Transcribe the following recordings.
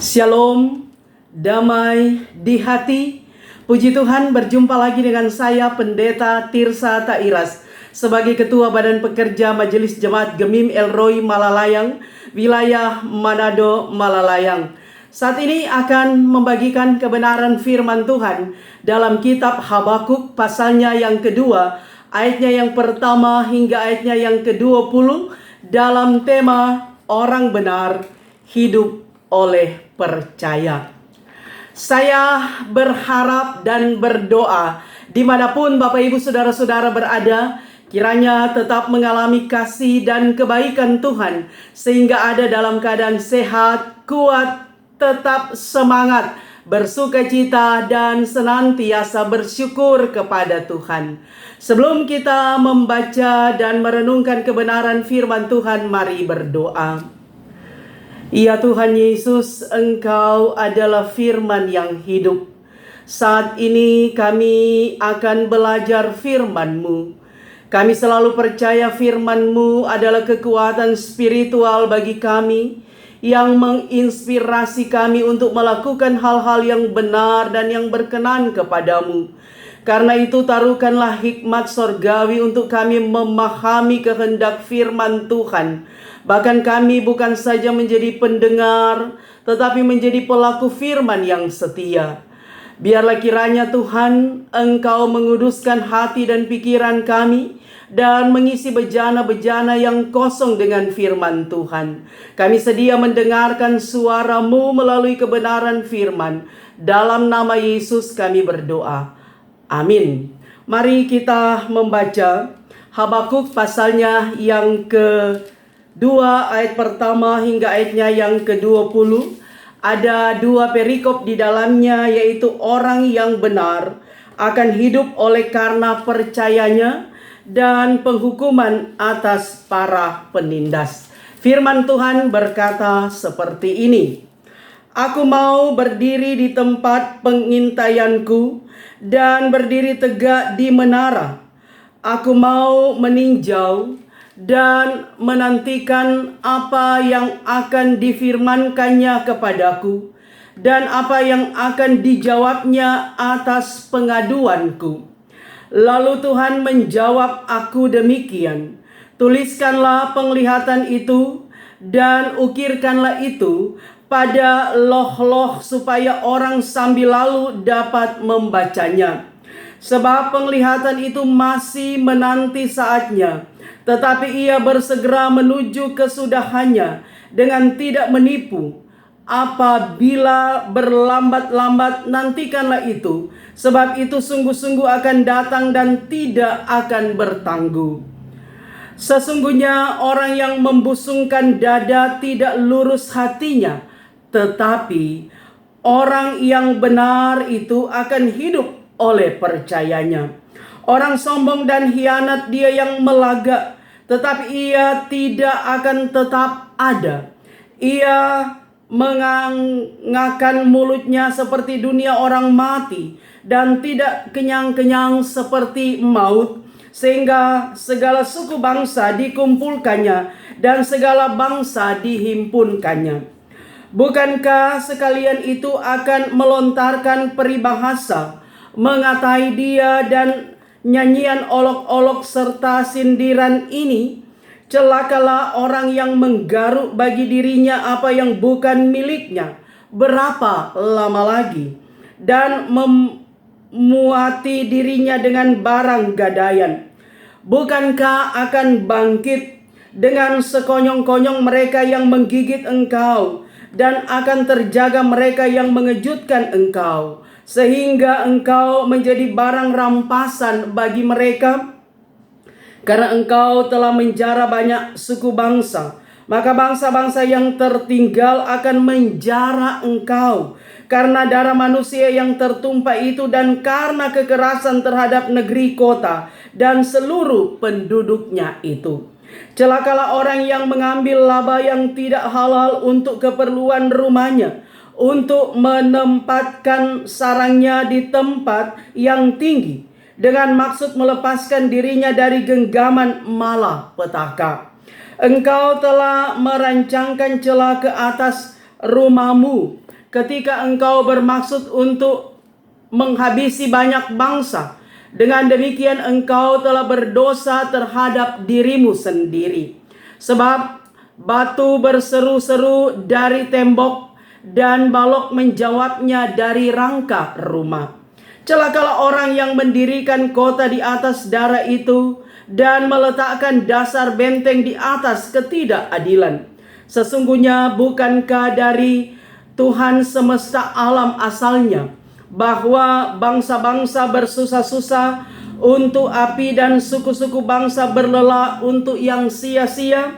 Shalom, damai di hati. Puji Tuhan, berjumpa lagi dengan saya Pendeta Tirsa Tairas sebagai Ketua Badan Pekerja Majelis Jemaat Gemim El Roi Malalayang, wilayah Manado, Malalayang. Saat ini akan membagikan kebenaran firman Tuhan dalam kitab Habakuk pasalnya yang kedua, ayatnya yang pertama hingga ayatnya yang ke-20 dalam tema orang benar hidup oleh percaya. Saya berharap dan berdoa dimanapun Bapak Ibu Saudara-saudara berada, kiranya tetap mengalami kasih dan kebaikan Tuhan sehingga ada dalam keadaan sehat, kuat, tetap semangat, bersukacita dan senantiasa bersyukur kepada Tuhan. Sebelum kita membaca dan merenungkan kebenaran firman Tuhan, mari berdoa. Ya Tuhan Yesus, Engkau adalah firman yang hidup. Saat ini kami akan belajar firman-Mu. Kami selalu percaya firman-Mu adalah kekuatan spiritual bagi kami, yang menginspirasi kami untuk melakukan hal-hal yang benar dan yang berkenan kepadamu. Karena itu taruhkanlah hikmat sorgawi untuk kami memahami kehendak firman Tuhan. Bahkan kami bukan saja menjadi pendengar, tetapi menjadi pelaku firman yang setia. Biarlah kiranya Tuhan, Engkau menguduskan hati dan pikiran kami, dan mengisi bejana-bejana yang kosong dengan firman Tuhan. Kami sedia mendengarkan suara-Mu melalui kebenaran firman. Dalam nama Yesus kami berdoa. Amin. Mari kita membaca Habakuk pasalnya yang kedua, ayat pertama hingga ayatnya yang ke-20. Ada dua perikop di dalamnya, yaitu orang yang benar akan hidup oleh karena percayanya, dan penghukuman atas para penindas. Firman Tuhan berkata seperti ini. Aku mau berdiri di tempat pengintaianku dan berdiri tegak di menara. Aku mau meninjau dan menantikan apa yang akan difirmankannya kepadaku dan apa yang akan dijawabnya atas pengaduanku. Lalu Tuhan menjawab aku demikian, tuliskanlah penglihatan itu dan ukirkanlah itu pada loh-loh supaya orang sambil lalu dapat membacanya. Sebab penglihatan itu masih menanti saatnya, tetapi ia bersegera menuju kesudahannya dengan tidak menipu. Apabila berlambat-lambat, nantikanlah itu, sebab itu sungguh-sungguh akan datang dan tidak akan bertangguh. Sesungguhnya orang yang membusungkan dada tidak lurus hatinya, tetapi orang yang benar itu akan hidup oleh percayanya. Orang sombong dan hianat dia yang melagak, tetapi ia tidak akan tetap ada. Ia mengangangkan mulutnya seperti dunia orang mati, dan tidak kenyang-kenyang seperti maut, sehingga segala suku bangsa dikumpulkannya dan segala bangsa dihimpunkannya. Bukankah sekalian itu akan melontarkan peribahasa, mengatai dia, dan nyanyian olok-olok serta sindiran ini? Celakalah orang yang menggaruk bagi dirinya apa yang bukan miliknya. Berapa lama lagi? Dan memuati dirinya dengan barang gadaian. Bukankah akan bangkit dengan sekonyong-konyong mereka yang menggigit engkau, dan akan terjaga mereka yang mengejutkan engkau, sehingga engkau menjadi barang rampasan bagi mereka? Karena engkau telah menjara banyak suku bangsa, maka bangsa-bangsa yang tertinggal akan menjara engkau. Karena darah manusia yang tertumpah itu, dan karena kekerasan terhadap negeri kota dan seluruh penduduknya itu. Celakalah orang yang mengambil laba yang tidak halal untuk keperluan rumahnya, untuk menempatkan sarangnya di tempat yang tinggi, dengan maksud melepaskan dirinya dari genggaman malapetaka. Engkau telah merancangkan celah ke atas rumahmu ketika engkau bermaksud untuk menghabisi banyak bangsa. Dengan demikian engkau telah berdosa terhadap dirimu sendiri. Sebab batu berseru-seru dari tembok dan balok menjawabnya dari rangka rumah. Celakalah orang yang mendirikan kota di atas darah itu dan meletakkan dasar benteng di atas ketidakadilan. Sesungguhnya bukankah dari Tuhan semesta alam asalnya bahwa bangsa-bangsa bersusah-susah untuk api dan suku-suku bangsa berlelah untuk yang sia-sia?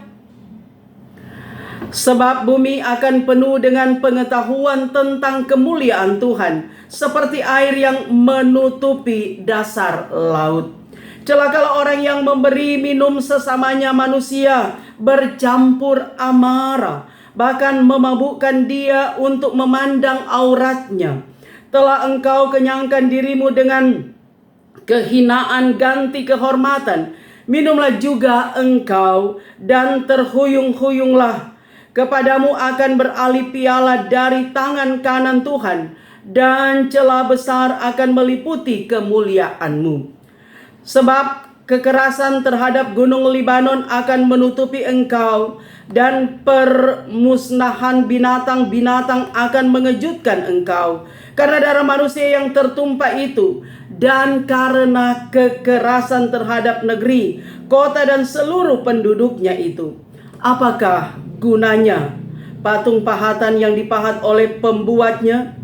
Sebab bumi akan penuh dengan pengetahuan tentang kemuliaan Tuhan, seperti air yang menutupi dasar laut. Celakalah orang yang memberi minum sesamanya manusia, bercampur amarah, bahkan memabukkan dia untuk memandang auratnya. Telah engkau kenyangkan dirimu dengan kehinaan ganti kehormatan. Minumlah juga engkau dan terhuyung-huyunglah. Kepadamu akan beralih piala dari tangan kanan Tuhan, dan celah besar akan meliputi kemuliaanmu. Sebab kekerasan terhadap gunung Libanon akan menutupi engkau, dan permusnahan binatang-binatang akan mengejutkan engkau. Karena darah manusia yang tertumpah itu, dan karena kekerasan terhadap negeri, kota dan seluruh penduduknya itu. Apakah gunanya patung pahatan yang dipahat oleh pembuatnya?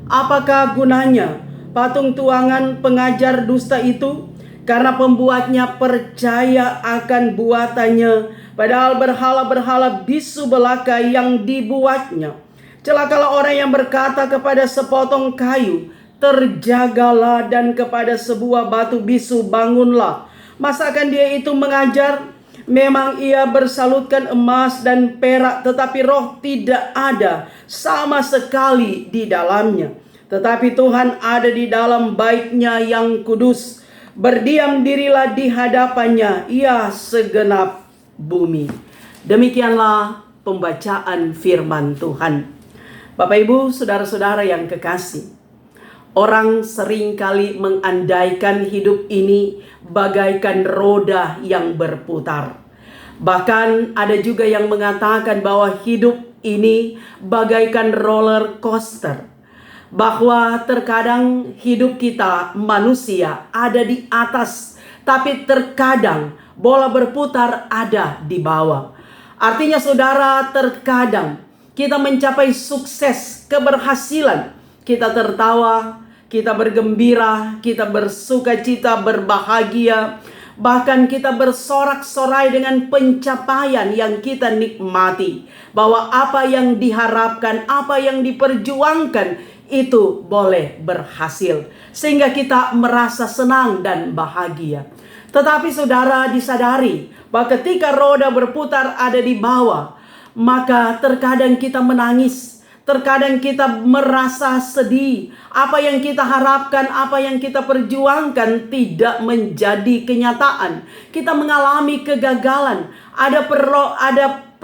Apakah gunanya patung tuangan pengajar dusta itu? Karena pembuatnya percaya akan buatannya, padahal berhala-berhala bisu belaka yang dibuatnya. Celakalah orang yang berkata kepada sepotong kayu, terjagalah, dan kepada sebuah batu bisu, bangunlah. Masakan dia itu mengajar? Memang ia bersalutkan emas dan perak, tetapi roh tidak ada sama sekali di dalamnya. Tetapi Tuhan ada di dalam bait-Nya yang kudus. Berdiam dirilah di hadapannya, ia segenap bumi. Demikianlah pembacaan firman Tuhan. Bapak Ibu, saudara-saudara yang kekasih, orang seringkali mengandaikan hidup ini bagaikan roda yang berputar. Bahkan ada juga yang mengatakan bahwa hidup ini bagaikan roller coaster. Bahwa terkadang hidup kita manusia ada di atas, tapi terkadang bola berputar ada di bawah. Artinya saudara, terkadang kita mencapai sukses, keberhasilan, kita tertawa, kita bergembira, kita bersukacita, berbahagia, bahkan kita bersorak-sorai dengan pencapaian yang kita nikmati. Bahwa apa yang diharapkan, apa yang diperjuangkan, itu boleh berhasil, sehingga kita merasa senang dan bahagia. Tetapi saudara disadari bahwa ketika roda berputar ada di bawah, maka terkadang kita menangis, terkadang kita merasa sedih. Apa yang kita harapkan, apa yang kita perjuangkan tidak menjadi kenyataan. Kita mengalami kegagalan, ada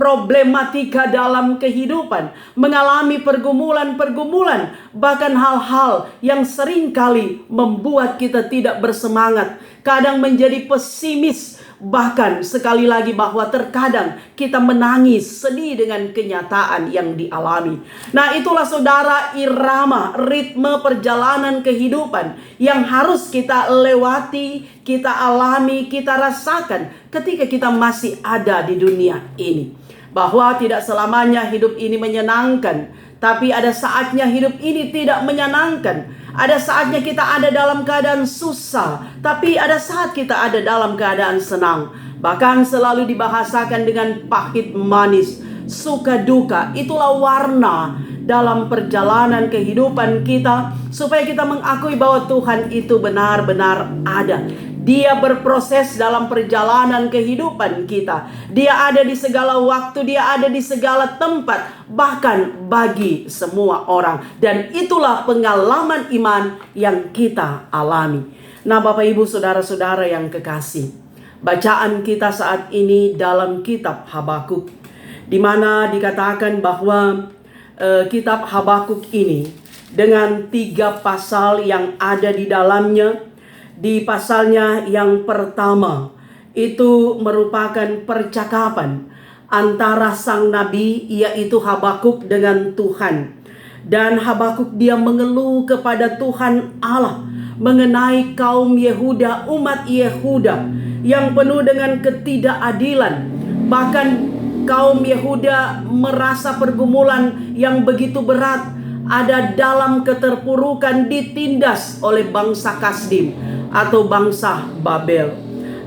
problematika dalam kehidupan, mengalami pergumulan-pergumulan, bahkan hal-hal yang seringkali membuat kita tidak bersemangat, kadang menjadi pesimis, bahkan sekali lagi bahwa terkadang kita menangis sedih dengan kenyataan yang dialami. Nah, itulah saudara irama, ritme perjalanan kehidupan yang harus kita lewati, kita alami, kita rasakan ketika kita masih ada di dunia ini. Bahwa tidak selamanya hidup ini menyenangkan, tapi ada saatnya hidup ini tidak menyenangkan. Ada saatnya kita ada dalam keadaan susah, tapi ada saat kita ada dalam keadaan senang. Bahkan selalu dibahasakan dengan pahit manis, suka duka. Itulah warna dalam perjalanan kehidupan kita, supaya kita mengakui bahwa Tuhan itu benar-benar ada. Dia berproses dalam perjalanan kehidupan kita. Dia ada di segala waktu, dia ada di segala tempat, bahkan bagi semua orang. Dan itulah pengalaman iman yang kita alami. Nah, Bapak Ibu, saudara-saudara yang kekasih, bacaan kita saat ini dalam kitab Habakuk, di mana dikatakan bahwa kitab Habakuk ini dengan 3 pasal yang ada di dalamnya. Di pasalnya yang pertama itu merupakan percakapan antara sang nabi yaitu Habakuk dengan Tuhan. Dan Habakuk dia mengeluh kepada Tuhan Allah mengenai kaum Yehuda, umat Yehuda yang penuh dengan ketidakadilan. Bahkan kaum Yehuda merasa pergumulan yang begitu berat, ada dalam keterpurukan, ditindas oleh bangsa Kasdim atau bangsa Babel.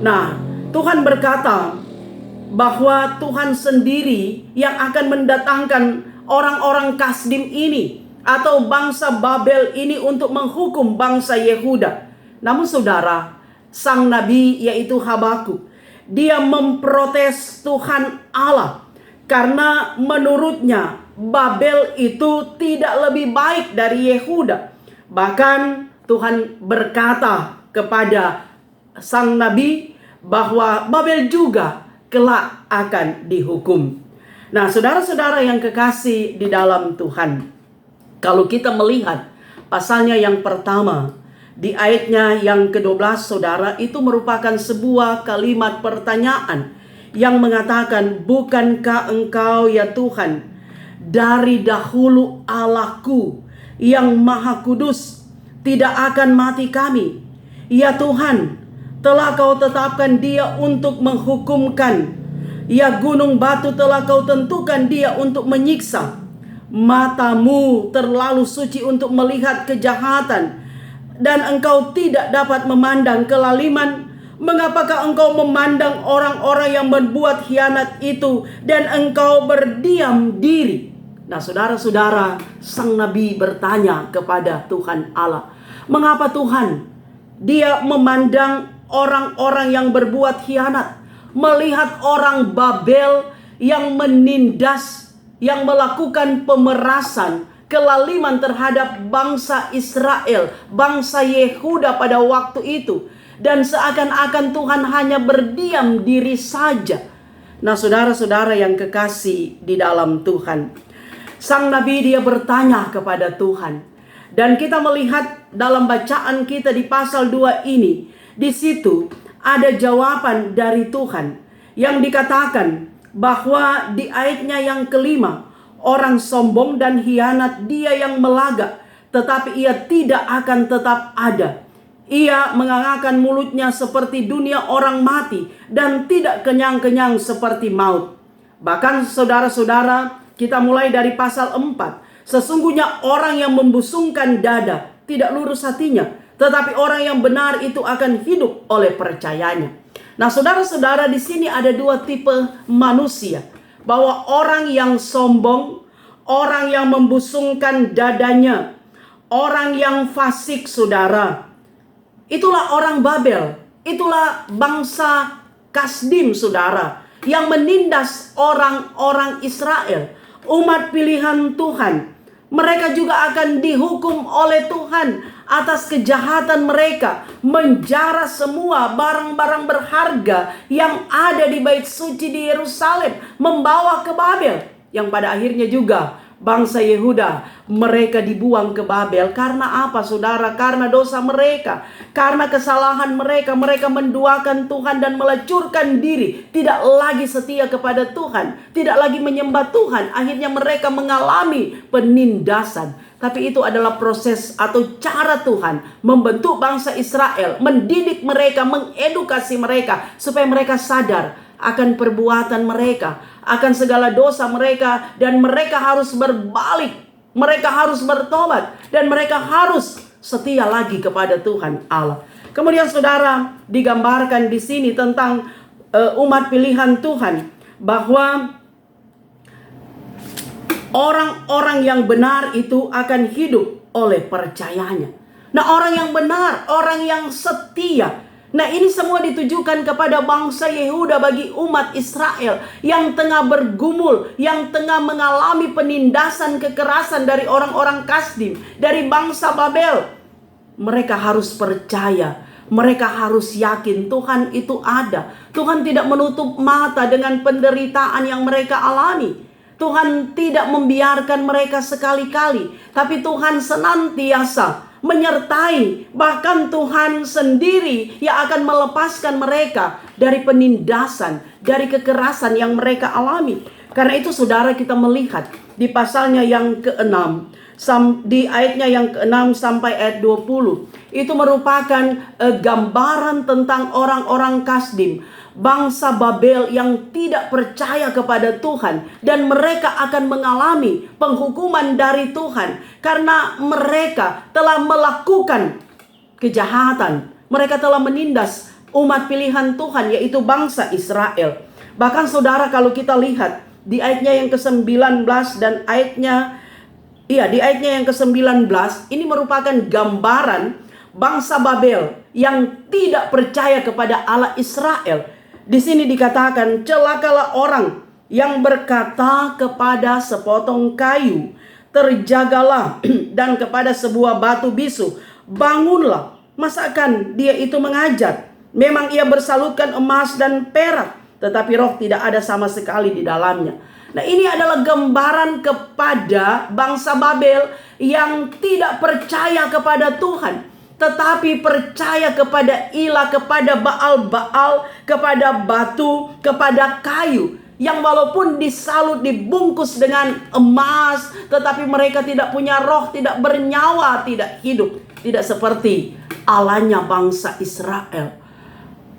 Nah, Tuhan berkata bahwa Tuhan sendiri yang akan mendatangkan orang-orang Kasdim ini atau bangsa Babel ini untuk menghukum bangsa Yehuda. Namun saudara, sang nabi yaitu Habakuk, dia memprotes Tuhan Allah karena menurutnya Babel itu tidak lebih baik dari Yehuda. Bahkan Tuhan berkata kepada sang nabi bahwa Babel juga kelak akan dihukum. Nah, saudara-saudara yang kekasih di dalam Tuhan, kalau kita melihat pasalnya yang pertama, di ayatnya yang ke-12, saudara, itu merupakan sebuah kalimat pertanyaan yang mengatakan, "Bukankah engkau ya Tuhan dari dahulu Allahku yang maha kudus, tidak akan mati kami? Ya Tuhan, telah kau tetapkan dia untuk menghukumkan. Ya gunung batu telah kau tentukan dia untuk menyiksa. Matamu terlalu suci untuk melihat kejahatan, dan engkau tidak dapat memandang kelaliman. Mengapakah engkau memandang orang-orang yang berbuat khianat itu, dan engkau berdiam diri?" Nah, saudara-saudara, sang nabi bertanya kepada Tuhan Allah, mengapa Tuhan dia memandang orang-orang yang berbuat khianat, melihat orang Babel yang menindas, yang melakukan pemerasan, kelaliman terhadap bangsa Israel, bangsa Yehuda pada waktu itu, dan seakan-akan Tuhan hanya berdiam diri saja. Nah, saudara-saudara yang kekasih di dalam Tuhan, sang nabi dia bertanya kepada Tuhan, dan kita melihat dalam bacaan kita di pasal 2 ini, di situ ada jawaban dari Tuhan yang dikatakan bahwa di ayatnya yang kelima, orang sombong dan hianat dia yang melagak, tetapi ia tidak akan tetap ada. Ia mengangangkan mulutnya seperti dunia orang mati, dan tidak kenyang-kenyang seperti maut. Bahkan saudara-saudara, kita mulai dari pasal 4. Sesungguhnya orang yang membusungkan dada tidak lurus hatinya, tetapi orang yang benar itu akan hidup oleh percayanya. Nah, saudara-saudara, di sini ada 2 tipe manusia. Bahwa orang yang sombong, orang yang membusungkan dadanya, orang yang fasik, saudara, itulah orang Babel, itulah bangsa Kasdim, saudara, yang menindas orang-orang Israel, umat pilihan Tuhan. Mereka juga akan dihukum oleh Tuhan atas kejahatan mereka, menjara semua barang-barang berharga yang ada di bait suci di Yerusalem, membawa ke Babel, yang pada akhirnya juga bangsa Yehuda mereka dibuang ke Babel. Karena apa, saudara? Karena dosa mereka, karena kesalahan mereka. Mereka menduakan Tuhan dan melecurkan diri, tidak lagi setia kepada Tuhan, tidak lagi menyembah Tuhan. Akhirnya mereka mengalami penindasan. Tapi itu adalah proses atau cara Tuhan membentuk bangsa Israel, mendidik mereka, mengedukasi mereka supaya mereka sadar akan perbuatan mereka, akan segala dosa mereka, dan mereka harus berbalik, mereka harus bertobat, dan mereka harus setia lagi kepada Tuhan Allah. Kemudian saudara, digambarkan di sini tentang umat pilihan Tuhan, bahwa orang-orang yang benar itu akan hidup oleh percayanya. Nah, orang yang benar, orang yang setia. Nah, ini semua ditujukan kepada bangsa Yehuda, bagi umat Israel yang tengah bergumul, yang tengah mengalami penindasan, kekerasan dari orang-orang Kasdim, dari bangsa Babel. Mereka harus percaya, mereka harus yakin Tuhan itu ada. Tuhan tidak menutup mata dengan penderitaan yang mereka alami. Tuhan tidak membiarkan mereka sekali-kali, tapi Tuhan senantiasa menyertai. Bahkan Tuhan sendiri yang akan melepaskan mereka dari penindasan, dari kekerasan yang mereka alami. Karena itu saudara, kita melihat di pasalnya yang ke-6, di ayatnya yang ke-6 sampai ayat 20, itu merupakan gambaran tentang orang-orang Kasdim, bangsa Babel yang tidak percaya kepada Tuhan, dan mereka akan mengalami penghukuman dari Tuhan karena mereka telah melakukan kejahatan. Mereka telah menindas umat pilihan Tuhan, yaitu bangsa Israel. Bahkan saudara, kalau kita lihat di ayatnya yang ke-19 dan di ayatnya yang ke-19, ini merupakan gambaran bangsa Babel yang tidak percaya kepada Allah Israel. Di sini dikatakan, celakalah orang yang berkata kepada sepotong kayu, terjagalah, dan kepada sebuah batu bisu, bangunlah. Masakan dia itu mengajar? Memang ia bersalutkan emas dan perak, tetapi roh tidak ada sama sekali di dalamnya. Nah, ini adalah gambaran kepada bangsa Babel yang tidak percaya kepada Tuhan, tetapi percaya kepada ilah, kepada Baal-Baal, kepada batu, kepada kayu, yang walaupun disalut, dibungkus dengan emas, tetapi mereka tidak punya roh, tidak bernyawa, tidak hidup. Tidak seperti Allahnya bangsa Israel,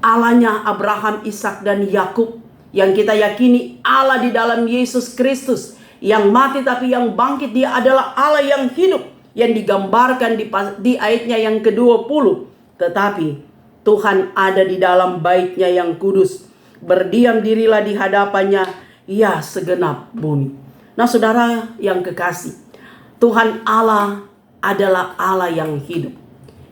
Allahnya Abraham, Ishak, dan Yakub, yang kita yakini Allah di dalam Yesus Kristus, yang mati tapi yang bangkit. Dia adalah Allah yang hidup, yang digambarkan di ayatnya yang ke-20. Tetapi Tuhan ada di dalam bait-Nya yang kudus. Berdiam dirilah di hadapannya, ya segenap bumi. Nah saudara yang kekasih, Tuhan Allah adalah Allah yang hidup,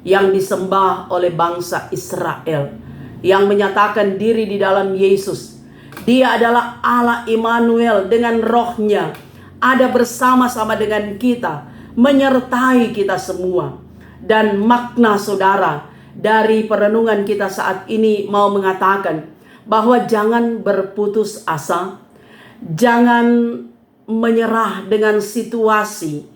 yang disembah oleh bangsa Israel, yang menyatakan diri di dalam Yesus. Dia adalah Allah Immanuel, dengan rohnya ada bersama-sama dengan kita, menyertai kita semua. Dan makna saudara dari perenungan kita saat ini mau mengatakan bahwa jangan berputus asa, jangan menyerah dengan situasi.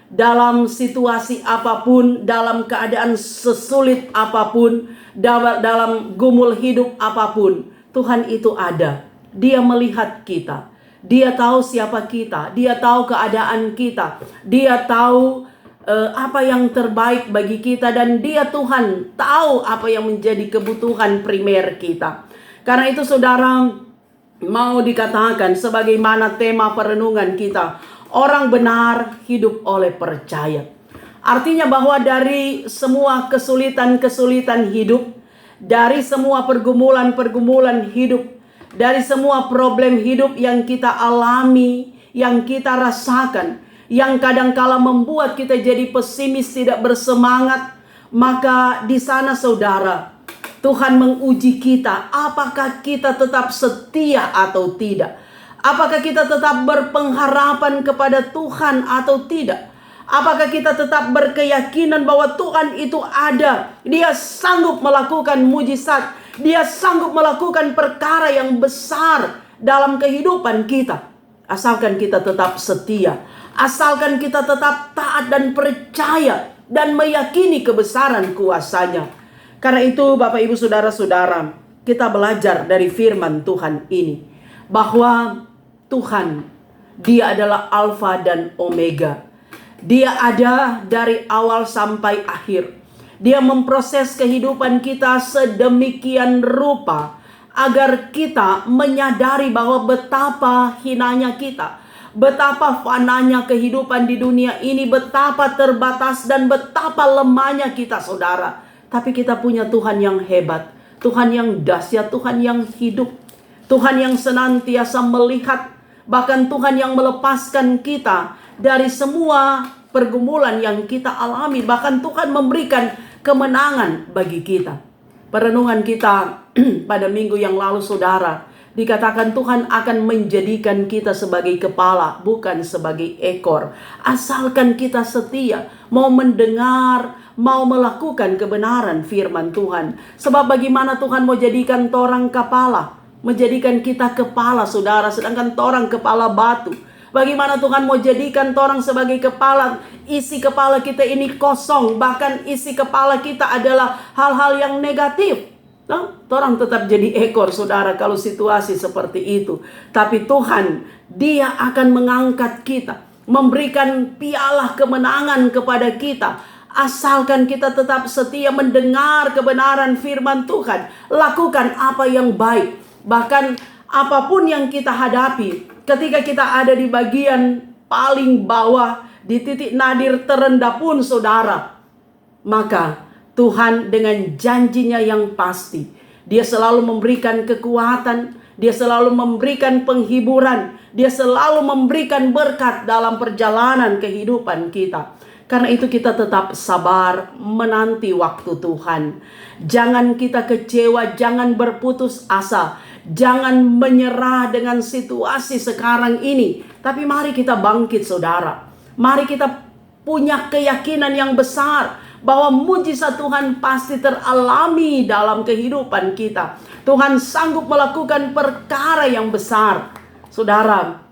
Dalam situasi apapun, dalam keadaan sesulit apapun, dalam gumul hidup apapun, Tuhan itu ada. Dia melihat kita, Dia tahu siapa kita, Dia tahu keadaan kita, Dia tahu apa yang terbaik bagi kita, dan Dia Tuhan tahu apa yang menjadi kebutuhan primer kita. Karena itu saudara, mau dikatakan sebagaimana tema perenungan kita, orang benar hidup oleh percaya. Artinya bahwa dari semua kesulitan-kesulitan hidup, dari semua pergumulan-pergumulan hidup, dari semua problem hidup yang kita alami, yang kita rasakan, yang kadangkala membuat kita jadi pesimis, tidak bersemangat, maka di sana saudara, Tuhan menguji kita. Apakah kita tetap setia atau tidak? Apakah kita tetap berpengharapan kepada Tuhan atau tidak? Apakah kita tetap berkeyakinan bahwa Tuhan itu ada? Dia sanggup melakukan mujizat. Dia sanggup melakukan perkara yang besar dalam kehidupan kita. Asalkan kita tetap setia. Asalkan kita tetap taat dan percaya dan meyakini kebesaran kuasa-Nya. Karena itu Bapak Ibu Saudara-saudara, kita belajar dari firman Tuhan ini, bahwa Tuhan, Dia adalah Alfa dan Omega. Dia ada dari awal sampai akhir. Dia memproses kehidupan kita sedemikian rupa agar kita menyadari bahwa betapa hinanya kita, betapa fananya kehidupan di dunia ini, betapa terbatas dan betapa lemahnya kita saudara. Tapi kita punya Tuhan yang hebat, Tuhan yang dahsyat, Tuhan yang hidup, Tuhan yang senantiasa melihat, bahkan Tuhan yang melepaskan kita dari semua pergumulan yang kita alami. Bahkan Tuhan memberikan kemenangan bagi kita. Perenungan kita pada minggu yang lalu saudara, dikatakan Tuhan akan menjadikan kita sebagai kepala, bukan sebagai ekor. Asalkan kita setia, mau mendengar, mau melakukan kebenaran firman Tuhan. Sebab bagaimana Tuhan mau jadikan torang kepala, menjadikan kita kepala saudara, sedangkan torang kepala batu. Bagaimana Tuhan mau jadikan torang sebagai kepala, isi kepala kita ini kosong, bahkan isi kepala kita adalah hal-hal yang negatif. Nah, torang tetap jadi ekor, saudara, kalau situasi seperti itu. Tapi Tuhan, Dia akan mengangkat kita, memberikan piala kemenangan kepada kita, asalkan kita tetap setia mendengar kebenaran firman Tuhan, lakukan apa yang baik. Bahkan apapun yang kita hadapi, ketika kita ada di bagian paling bawah, di titik nadir terendah pun, saudara, maka Tuhan dengan janjinya yang pasti, Dia selalu memberikan kekuatan, Dia selalu memberikan penghiburan, Dia selalu memberikan berkat dalam perjalanan kehidupan kita. Karena itu kita tetap sabar menanti waktu Tuhan. Jangan kita kecewa, jangan berputus asa, jangan menyerah dengan situasi sekarang ini. Tapi mari kita bangkit, saudara. Mari kita punya keyakinan yang besar bahwa mujizat Tuhan pasti teralami dalam kehidupan kita. Tuhan sanggup melakukan perkara yang besar. Saudara,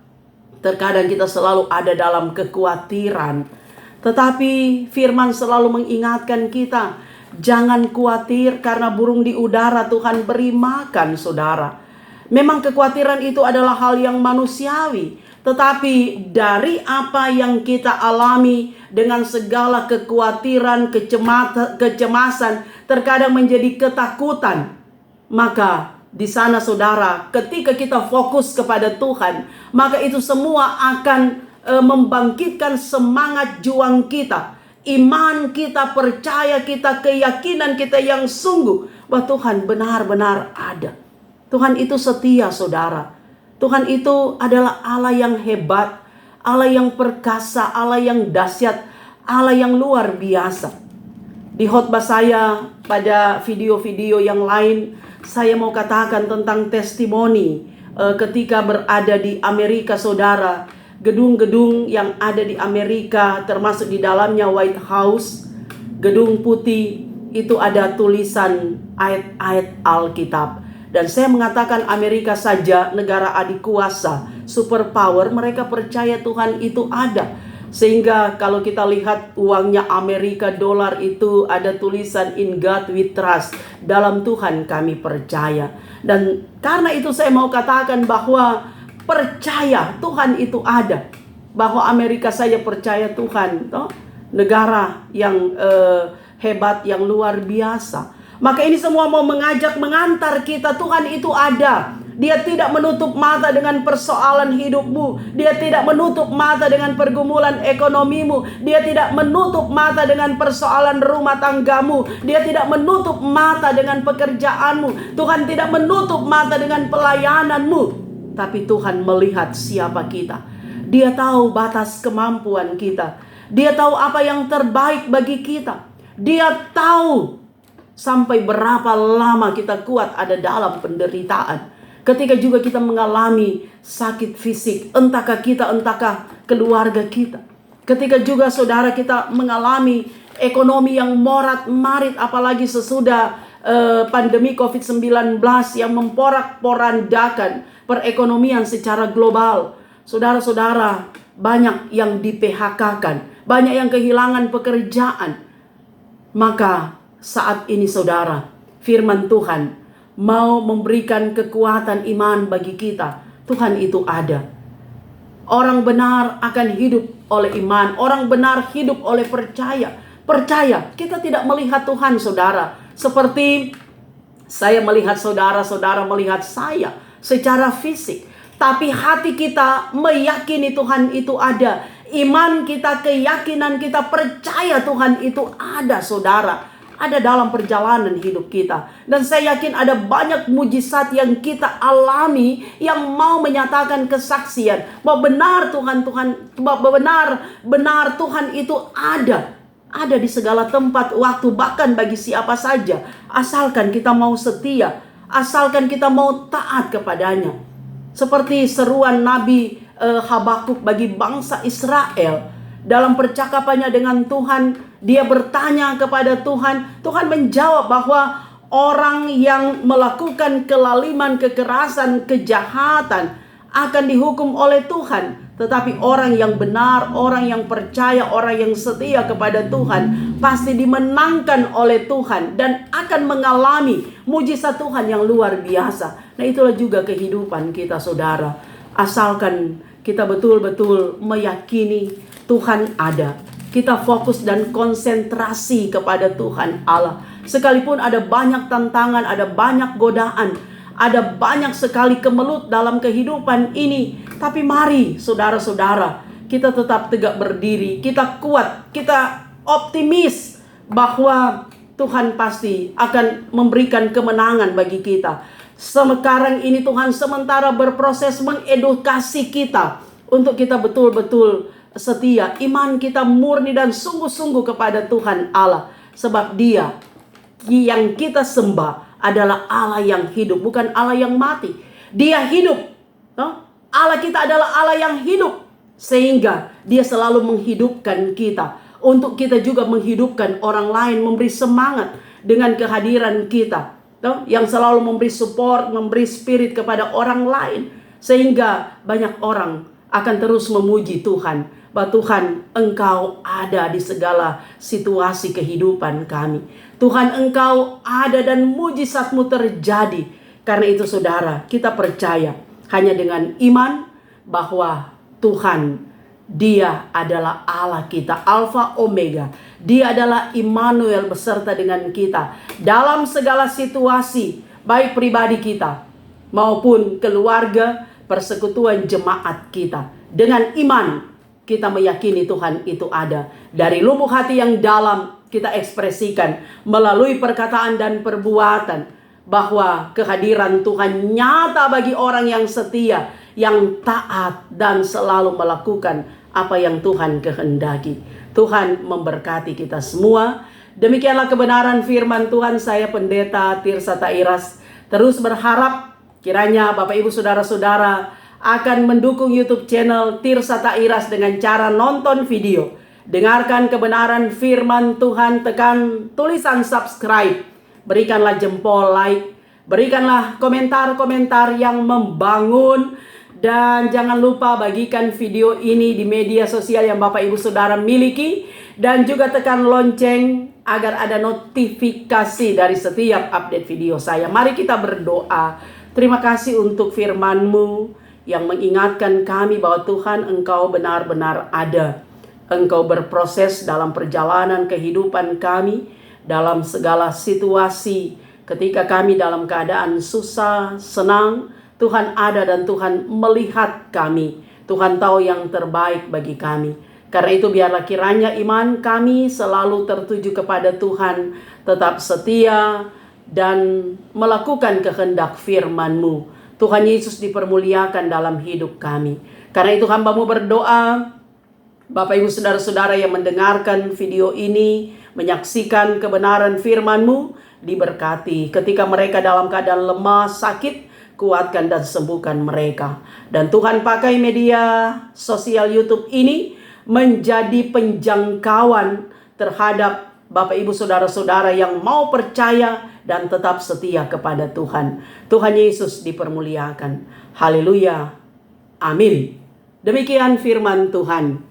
terkadang kita selalu ada dalam kekhawatiran. Tetapi firman selalu mengingatkan kita, jangan khawatir karena burung di udara Tuhan beri makan, saudara. Memang kekhawatiran itu adalah hal yang manusiawi. Tetapi dari apa yang kita alami dengan segala kekhawatiran, kecemasan, terkadang menjadi ketakutan. Maka di sana, saudara, ketika kita fokus kepada Tuhan, maka itu semua akan membangkitkan semangat juang kita, iman kita, percaya kita, keyakinan kita yang sungguh bahwa Tuhan benar-benar ada. Tuhan itu setia, saudara. Tuhan itu adalah Allah yang hebat, Allah yang perkasa, Allah yang dahsyat, Allah yang luar biasa. Di khotbah saya pada video-video yang lain, saya mau katakan tentang testimoni ketika berada di Amerika, saudara. Gedung-gedung yang ada di Amerika, termasuk di dalamnya White House, gedung putih, itu ada tulisan ayat-ayat Alkitab. Dan saya mengatakan Amerika saja, negara adik kuasa, superpower, mereka percaya Tuhan itu ada. Sehingga kalau kita lihat uangnya Amerika, dolar, itu ada tulisan In God We Trust, dalam Tuhan kami percaya. Dan karena itu saya mau katakan bahwa percaya Tuhan itu ada, bahwa Amerika saja percaya Tuhan, toh? Negara yang hebat, yang luar biasa. Maka ini semua mau mengantar kita, Tuhan itu ada. Dia tidak menutup mata dengan persoalan hidupmu, Dia tidak menutup mata dengan pergumulan ekonomimu, Dia tidak menutup mata dengan persoalan rumah tanggamu, Dia tidak menutup mata dengan pekerjaanmu, Tuhan tidak menutup mata dengan pelayananmu. Tapi Tuhan melihat siapa kita. Dia tahu batas kemampuan kita. Dia tahu apa yang terbaik bagi kita. Dia tahu sampai berapa lama kita kuat ada dalam penderitaan. Ketika juga kita mengalami sakit fisik, entahkah kita, entahkah keluarga kita. Ketika juga saudara kita mengalami ekonomi yang morat-marit, apalagi sesudah pandemi COVID-19 yang memporak-porandakan perekonomian secara global. Saudara-saudara, banyak yang di-PHK-kan, banyak yang kehilangan pekerjaan. Maka saat ini, saudara, firman Tuhan mau memberikan kekuatan iman bagi kita. Tuhan itu ada. Orang benar akan hidup oleh iman. Orang benar hidup oleh percaya. Percaya, kita tidak melihat Tuhan, saudara, seperti saya melihat saudara, saudara melihat saya secara fisik. Tapi hati kita meyakini Tuhan itu ada. Iman kita, keyakinan kita, percaya Tuhan itu ada, saudara. Ada dalam perjalanan hidup kita. Dan saya yakin ada banyak mujizat yang kita alami, yang mau menyatakan kesaksian bahwa benar benar Tuhan itu ada. Ada di segala tempat, waktu, bahkan bagi siapa saja. Asalkan kita mau setia, asalkan kita mau taat kepadanya. Seperti seruan Nabi Habakuk bagi bangsa Israel. Dalam percakapannya dengan Tuhan, dia bertanya kepada Tuhan. Tuhan menjawab bahwa orang yang melakukan kelaliman, kekerasan, kejahatan akan dihukum oleh Tuhan. Tetapi orang yang benar, orang yang percaya, orang yang setia kepada Tuhan pasti dimenangkan oleh Tuhan dan akan mengalami mujizat Tuhan yang luar biasa. Nah, itulah juga kehidupan kita, saudara. Asalkan kita betul-betul meyakini Tuhan ada. Kita fokus dan konsentrasi kepada Tuhan Allah. Sekalipun ada banyak tantangan, ada banyak godaan, ada banyak sekali kemelut dalam kehidupan ini. Tapi mari saudara-saudara, kita tetap tegak berdiri. Kita kuat, kita optimis bahwa Tuhan pasti akan memberikan kemenangan bagi kita. Sekarang ini Tuhan sementara berproses mengedukasi kita untuk kita betul-betul setia. Iman kita murni dan sungguh-sungguh kepada Tuhan Allah. Sebab Dia yang kita sembah adalah Allah yang hidup, bukan Allah yang mati. Dia hidup. Allah kita adalah Allah yang hidup. Sehingga Dia selalu menghidupkan kita. Untuk kita juga menghidupkan orang lain. Memberi semangat dengan kehadiran kita. Yang selalu memberi support, memberi spirit kepada orang lain. Sehingga banyak orang akan terus memuji Tuhan. Bahwa Tuhan, Engkau ada di segala situasi kehidupan kami. Tuhan, Engkau ada dan mujizat-Mu terjadi. Karena itu saudara, kita percaya hanya dengan iman bahwa Tuhan, Dia adalah Allah kita, Alfa Omega. Dia adalah Immanuel beserta dengan kita dalam segala situasi, baik pribadi kita maupun keluarga, persekutuan jemaat kita. Dengan iman kita meyakini Tuhan itu ada. Dari lubuk hati yang dalam kita ekspresikan melalui perkataan dan perbuatan bahwa kehadiran Tuhan nyata bagi orang yang setia, yang taat dan selalu melakukan apa yang Tuhan kehendaki. Tuhan memberkati kita semua. Demikianlah kebenaran firman Tuhan. Saya Pendeta Tirsa Tairas terus berharap kiranya Bapak Ibu Saudara-saudara akan mendukung YouTube channel Tirsa Tairas dengan cara nonton video. Dengarkan kebenaran firman Tuhan, tekan tulisan subscribe. Berikanlah jempol like. Berikanlah komentar-komentar yang membangun. Dan jangan lupa bagikan video ini di media sosial yang Bapak Ibu Saudara miliki. Dan juga tekan lonceng agar ada notifikasi dari setiap update video saya. Mari kita berdoa. Terima kasih untuk firman-Mu yang mengingatkan kami bahwa Tuhan, Engkau benar-benar ada. Engkau berproses dalam perjalanan kehidupan kami, dalam segala situasi. Ketika kami dalam keadaan susah, senang, Tuhan ada dan Tuhan melihat kami. Tuhan tahu yang terbaik bagi kami. Karena itu biarlah kiranya iman kami selalu tertuju kepada Tuhan, tetap setia dan melakukan kehendak firman-Mu. Tuhan Yesus dipermuliakan dalam hidup kami. Karena itu hamba-Mu berdoa, Bapak Ibu Saudara-saudara yang mendengarkan video ini, menyaksikan kebenaran firman-Mu, diberkati. Ketika mereka dalam keadaan lemah, sakit, kuatkan dan sembuhkan mereka. Dan Tuhan pakai media sosial YouTube ini menjadi penjangkauan terhadap Bapak Ibu Saudara-saudara yang mau percaya dan tetap setia kepada Tuhan. Tuhan Yesus dipermuliakan. Haleluya. Amin. Demikian firman Tuhan.